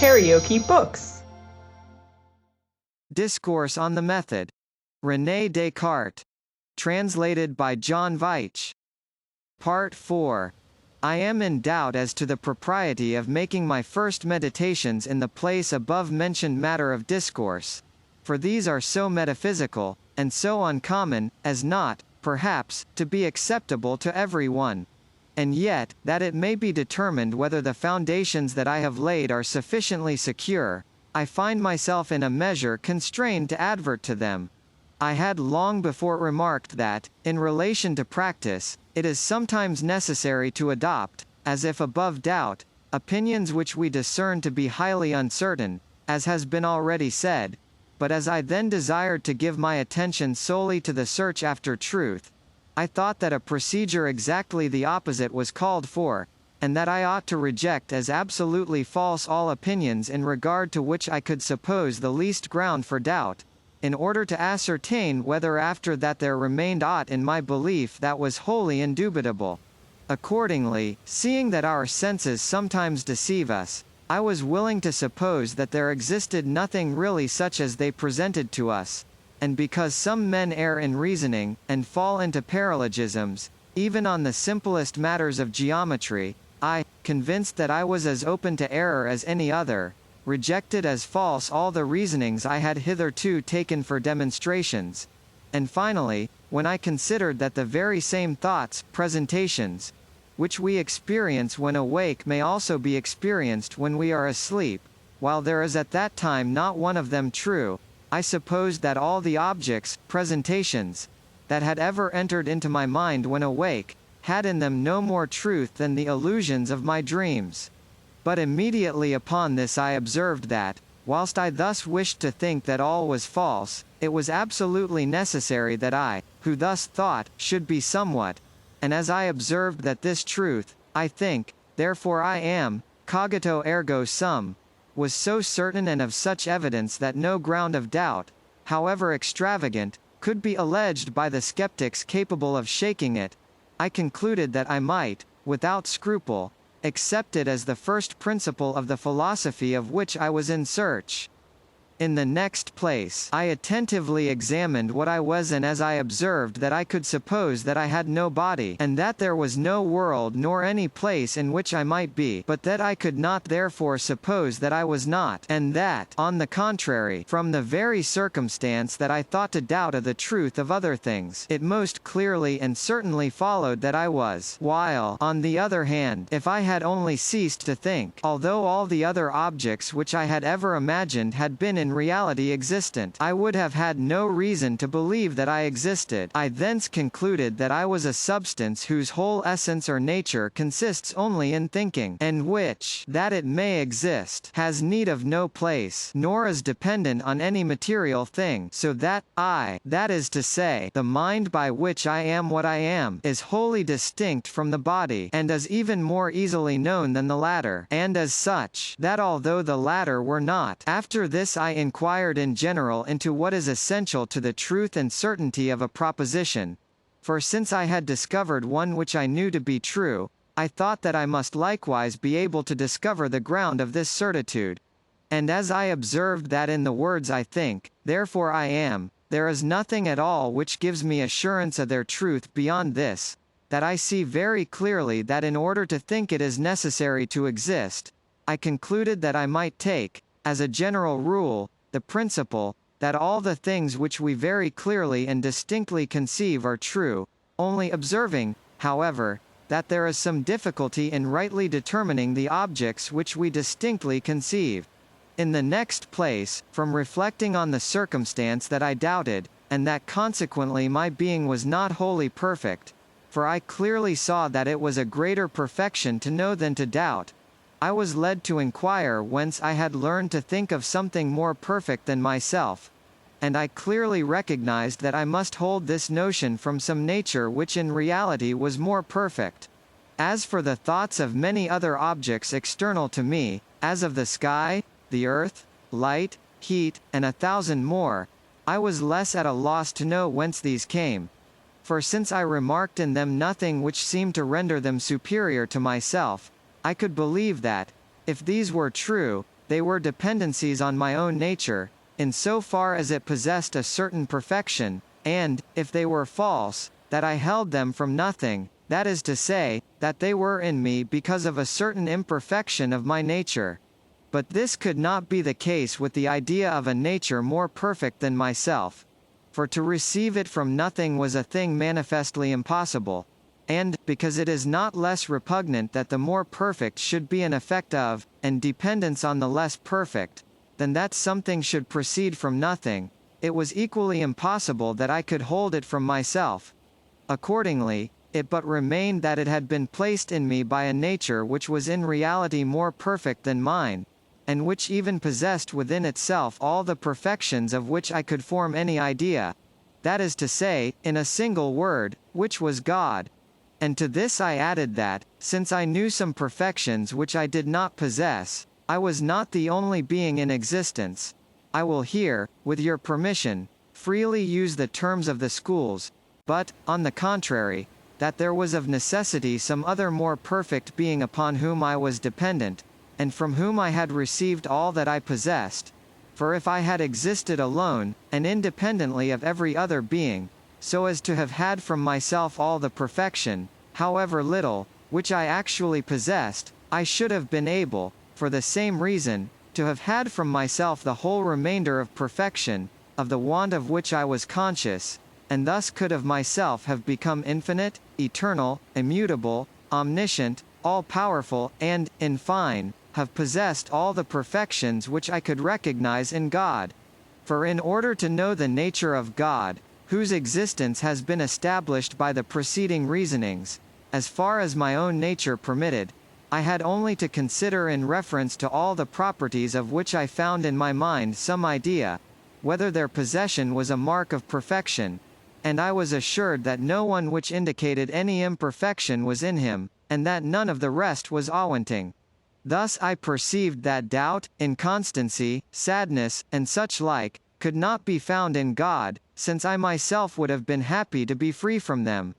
KaraokeBooks. Discourse on the Method. René Descartes. Translated by John Veitch. Part 4. I am in doubt as to the propriety of making my first meditations in the place above-mentioned matter of discourse, for these are so metaphysical, and so uncommon, as not, perhaps, to be acceptable to every one. And yet, that it may be determined whether the foundations that I have laid are sufficiently secure, I find myself in a measure constrained to advert to them. I had long before remarked that, in relation to practice, it is sometimes necessary to adopt, as if above doubt, opinions which we discern to be highly uncertain, as has been already said, but as I then desired to give my attention solely to the search after truth, I thought that a procedure exactly the opposite was called for, and that I ought to reject as absolutely false all opinions in regard to which I could suppose the least ground for doubt, in order to ascertain whether after that there remained aught in my belief that was wholly indubitable. Accordingly, seeing that our senses sometimes deceive us, I was willing to suppose that there existed nothing really such as they presented to us, and because some men err in reasoning, and fall into paralogisms, even on the simplest matters of geometry, I, convinced that I was as open to error as any other, rejected as false all the reasonings I had hitherto taken for demonstrations, and finally, when I considered that the very same thoughts, presentations, which we experience when awake may also be experienced when we are asleep, while there is at that time not one of them true, I supposed that all the objects, presentations, that had ever entered into my mind when awake, had in them no more truth than the illusions of my dreams. But immediately upon this I observed that, whilst I thus wished to think that all was false, it was absolutely necessary that I, who thus thought, should be somewhat, and as I observed that this truth, I think, therefore I am, cogito ergo sum, was so certain and of such evidence that no ground of doubt, however extravagant, could be alleged by the skeptics capable of shaking it, I concluded that I might, without scruple, accept it as the first principle of the philosophy of which I was in search. In the next place, I attentively examined what I was, and as I observed that I could suppose that I had no body, and that there was no world nor any place in which I might be, but that I could not therefore suppose that I was not, and that, on the contrary, from the very circumstance that I thought to doubt of the truth of other things, it most clearly and certainly followed that I was, while, on the other hand, if I had only ceased to think, although all the other objects which I had ever imagined had been in reality existent, I would have had no reason to believe that I existed. I thence concluded that I was a substance whose whole essence or nature consists only in thinking, and which, that it may exist, has need of no place, nor is dependent on any material thing, so that I, that is to say, the mind by which I am what I am, is wholly distinct from the body, and is even more easily known than the latter, and as such, that although the latter were not, after this I inquired in general into what is essential to the truth and certainty of a proposition, for since I had discovered one which I knew to be true, I thought that I must likewise be able to discover the ground of this certitude. And as I observed that in the words I think, therefore I am, there is nothing at all which gives me assurance of their truth beyond this, that I see very clearly that in order to think it is necessary to exist, I concluded that I might take, as a general rule, the principle, that all the things which we very clearly and distinctly conceive are true, only observing, however, that there is some difficulty in rightly determining the objects which we distinctly conceive. In the next place, from reflecting on the circumstance that I doubted, and that consequently my being was not wholly perfect, for I clearly saw that it was a greater perfection to know than to doubt, I was led to inquire whence I had learned to think of something more perfect than myself, and I clearly recognized that I must hold this notion from some nature which in reality was more perfect. As for the thoughts of many other objects external to me, as of the sky, the earth, light, heat, and 1,000 more, I was less at a loss to know whence these came. For since I remarked in them nothing which seemed to render them superior to myself, I could believe that, if these were true, they were dependencies on my own nature, in so far as it possessed a certain perfection, and, if they were false, that I held them from nothing, that is to say, that they were in me because of a certain imperfection of my nature. But this could not be the case with the idea of a nature more perfect than myself. For to receive it from nothing was a thing manifestly impossible, and, because it is not less repugnant that the more perfect should be an effect of, and dependence on the less perfect, than that something should proceed from nothing, it was equally impossible that I could hold it from myself. Accordingly, it but remained that it had been placed in me by a nature which was in reality more perfect than mine, and which even possessed within itself all the perfections of which I could form any idea, that is to say, in a single word, which was God. And to this I added that, since I knew some perfections which I did not possess, I was not the only being in existence. I will here, with your permission, freely use the terms of the schools, but, on the contrary, that there was of necessity some other more perfect being upon whom I was dependent, and from whom I had received all that I possessed. For if I had existed alone, and independently of every other being, so as to have had from myself all the perfection, however little, which I actually possessed, I should have been able, for the same reason, to have had from myself the whole remainder of perfection, of the want of which I was conscious, and thus could of myself have become infinite, eternal, immutable, omniscient, all-powerful, and, in fine, have possessed all the perfections which I could recognize in God. For in order to know the nature of God, whose existence has been established by the preceding reasonings, as far as my own nature permitted, I had only to consider in reference to all the properties of which I found in my mind some idea, whether their possession was a mark of perfection, and I was assured that no one which indicated any imperfection was in him, and that none of the rest was awanting. Thus I perceived that doubt, inconstancy, sadness, and such like, could not be found in God, since I myself would have been happy to be free from them.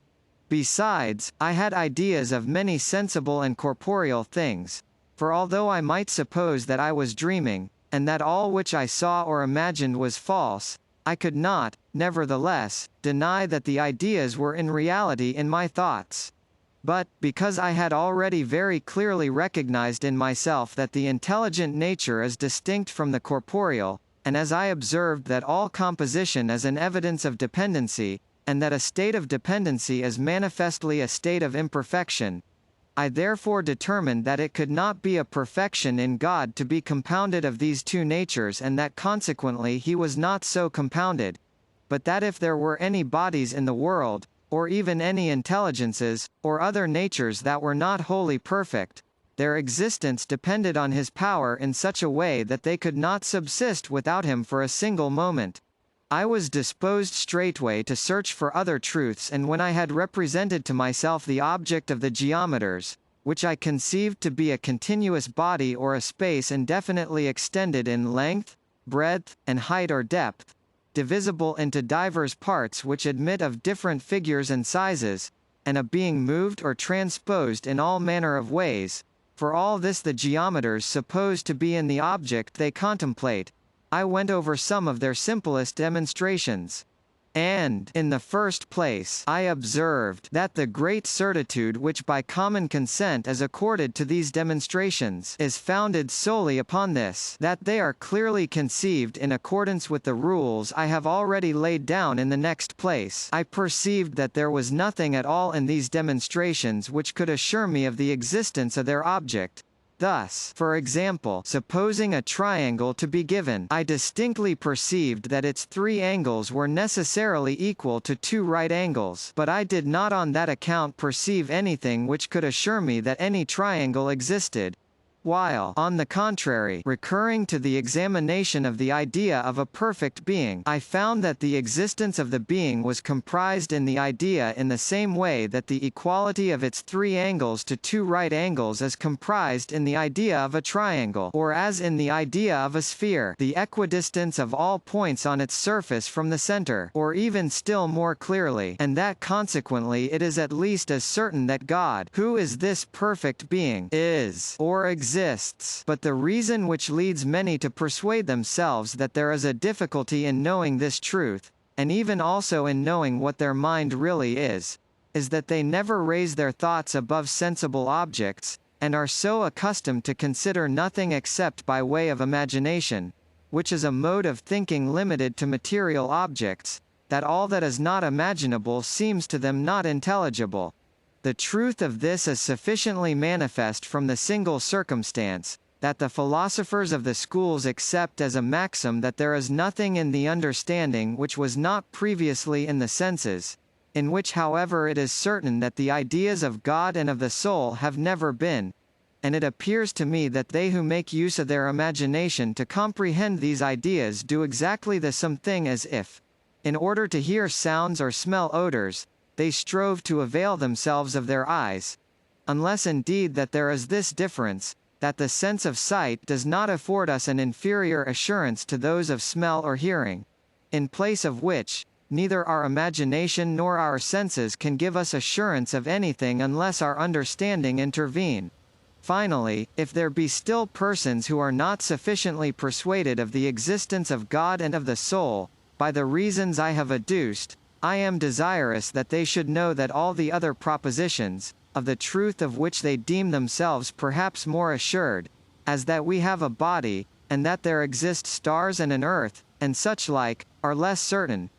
Besides, I had ideas of many sensible and corporeal things, for although I might suppose that I was dreaming, and that all which I saw or imagined was false, I could not, nevertheless, deny that the ideas were in reality in my thoughts. But, because I had already very clearly recognized in myself that the intelligent nature is distinct from the corporeal, and as I observed that all composition is an evidence of dependency, and that a state of dependency is manifestly a state of imperfection, I therefore determined that it could not be a perfection in God to be compounded of these two natures, and that consequently he was not so compounded, but that if there were any bodies in the world, or even any intelligences, or other natures that were not wholly perfect, their existence depended on his power in such a way that they could not subsist without him for a single moment. I was disposed straightway to search for other truths, and when I had represented to myself the object of the geometers, which I conceived to be a continuous body or a space indefinitely extended in length, breadth, and height or depth, divisible into divers parts which admit of different figures and sizes, and of being moved or transposed in all manner of ways, for all this the geometers suppose to be in the object they contemplate, I went over some of their simplest demonstrations. And, in the first place, I observed that the great certitude which by common consent is accorded to these demonstrations is founded solely upon this, that they are clearly conceived in accordance with the rules I have already laid down. In the next place, I perceived that there was nothing at all in these demonstrations which could assure me of the existence of their object. Thus, for example, supposing a triangle to be given, I distinctly perceived that its three angles were necessarily equal to two right angles, but I did not on that account perceive anything which could assure me that any triangle existed. While, on the contrary, recurring to the examination of the idea of a perfect being, I found that the existence of the being was comprised in the idea in the same way that the equality of its three angles to two right angles is comprised in the idea of a triangle, or as in the idea of a sphere, the equidistance of all points on its surface from the center, or even still more clearly, and that consequently it is at least as certain that God, who is this perfect being, is, or exists, exists, but the reason which leads many to persuade themselves that there is a difficulty in knowing this truth, and even also in knowing what their mind really is that they never raise their thoughts above sensible objects, and are so accustomed to consider nothing except by way of imagination, which is a mode of thinking limited to material objects, that all that is not imaginable seems to them not intelligible. The truth of this is sufficiently manifest from the single circumstance, that the philosophers of the schools accept as a maxim that there is nothing in the understanding which was not previously in the senses, in which however it is certain that the ideas of God and of the soul have never been, and it appears to me that they who make use of their imagination to comprehend these ideas do exactly the same thing as if, in order to hear sounds or smell odors, they strove to avail themselves of their eyes, unless indeed that there is this difference, that the sense of sight does not afford us an inferior assurance to those of smell or hearing, in place of which, neither our imagination nor our senses can give us assurance of anything unless our understanding intervene. Finally, if there be still persons who are not sufficiently persuaded of the existence of God and of the soul, by the reasons I have adduced, I am desirous that they should know that all the other propositions, of the truth of which they deem themselves perhaps more assured, as that we have a body, and that there exist stars and an earth, and such like, are less certain.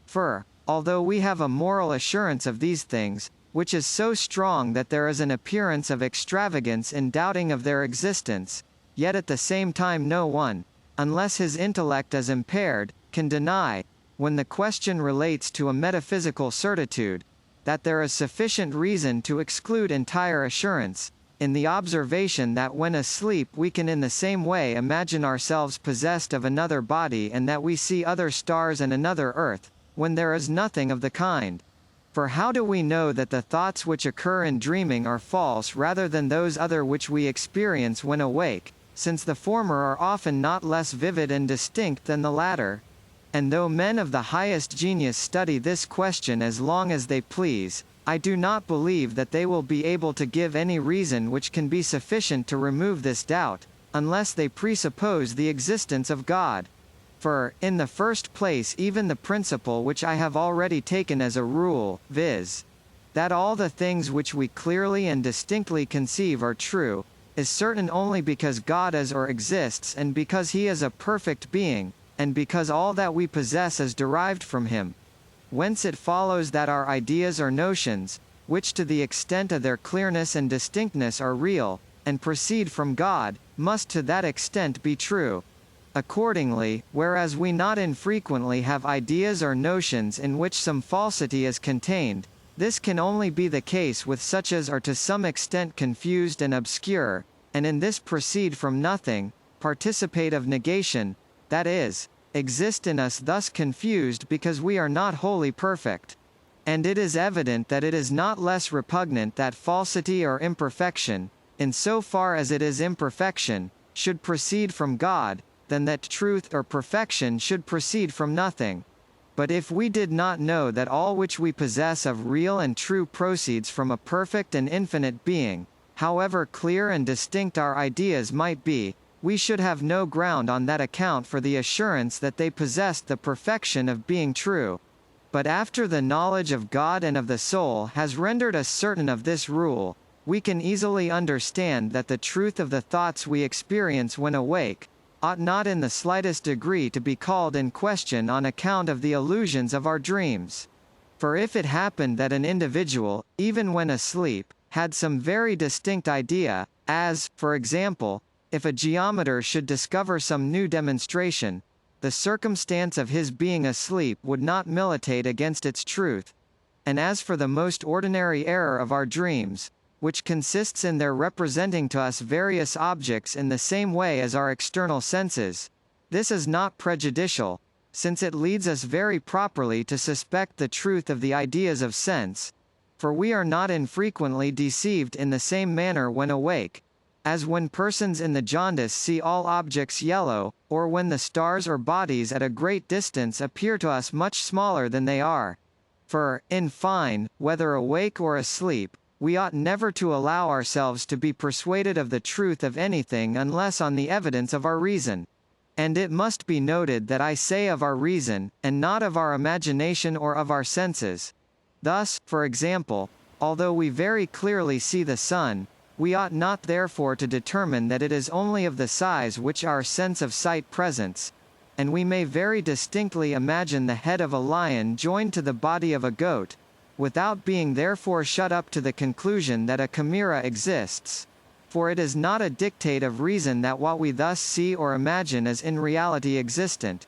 For, although we have a moral assurance of these things, which is so strong that there is an appearance of extravagance in doubting of their existence, yet at the same time no one, unless his intellect is impaired, can deny, when the question relates to a metaphysical certitude, that there is sufficient reason to exclude entire assurance, in the observation that when asleep we can in the same way imagine ourselves possessed of another body and that we see other stars and another earth, when there is nothing of the kind. For how do we know that the thoughts which occur in dreaming are false rather than those other which we experience when awake, since the former are often not less vivid and distinct than the latter? And though men of the highest genius study this question as long as they please, I do not believe that they will be able to give any reason which can be sufficient to remove this doubt, unless they presuppose the existence of God. For, in the first place even the principle which I have already taken as a rule, viz. That all the things which we clearly and distinctly conceive are true, is certain only because God is or exists and because he is a perfect being, and because all that we possess is derived from him. Whence it follows that our ideas or notions, which to the extent of their clearness and distinctness are real, and proceed from God, must to that extent be true. Accordingly, whereas we not infrequently have ideas or notions in which some falsity is contained, this can only be the case with such as are to some extent confused and obscure, and in this proceed from nothing, participate of negation, that is, exist in us thus confused because we are not wholly perfect. And it is evident that it is not less repugnant that falsity or imperfection, in so far as it is imperfection, should proceed from God, than that truth or perfection should proceed from nothing. But if we did not know that all which we possess of real and true proceeds from a perfect and infinite being, however clear and distinct our ideas might be, we should have no ground on that account for the assurance that they possessed the perfection of being true. But after the knowledge of God and of the soul has rendered us certain of this rule, we can easily understand that the truth of the thoughts we experience when awake, ought not in the slightest degree to be called in question on account of the illusions of our dreams. For if it happened that an individual, even when asleep, had some very distinct idea, as, for example, if a geometer should discover some new demonstration, the circumstance of his being asleep would not militate against its truth. And as for the most ordinary error of our dreams, which consists in their representing to us various objects in the same way as our external senses, this is not prejudicial, since it leads us very properly to suspect the truth of the ideas of sense, for we are not infrequently deceived in the same manner when awake, as when persons in the jaundice see all objects yellow, or when the stars or bodies at a great distance appear to us much smaller than they are. For, in fine, whether awake or asleep, we ought never to allow ourselves to be persuaded of the truth of anything unless on the evidence of our reason. And it must be noted that I say of our reason, and not of our imagination or of our senses. Thus, for example, although we very clearly see the sun, we ought not therefore to determine that it is only of the size which our sense of sight presents, and we may very distinctly imagine the head of a lion joined to the body of a goat, without being therefore shut up to the conclusion that a chimera exists. For it is not a dictate of reason that what we thus see or imagine is in reality existent,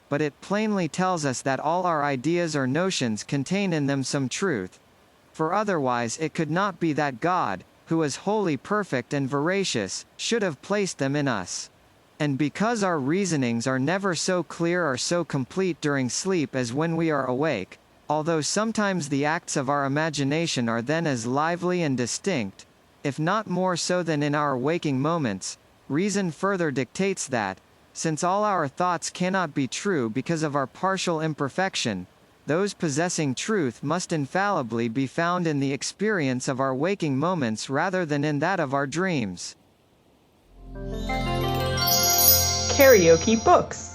but it plainly tells us that all our ideas or notions contain in them some truth. For otherwise it could not be that God, who is wholly perfect and veracious, should have placed them in us. And because our reasonings are never so clear or so complete during sleep as when we are awake, although sometimes the acts of our imagination are then as lively and distinct, if not more so than in our waking moments, reason further dictates that, since all our thoughts cannot be true because of our partial imperfection, those possessing truth must infallibly be found in the experience of our waking moments rather than in that of our dreams. KaraokeBooks.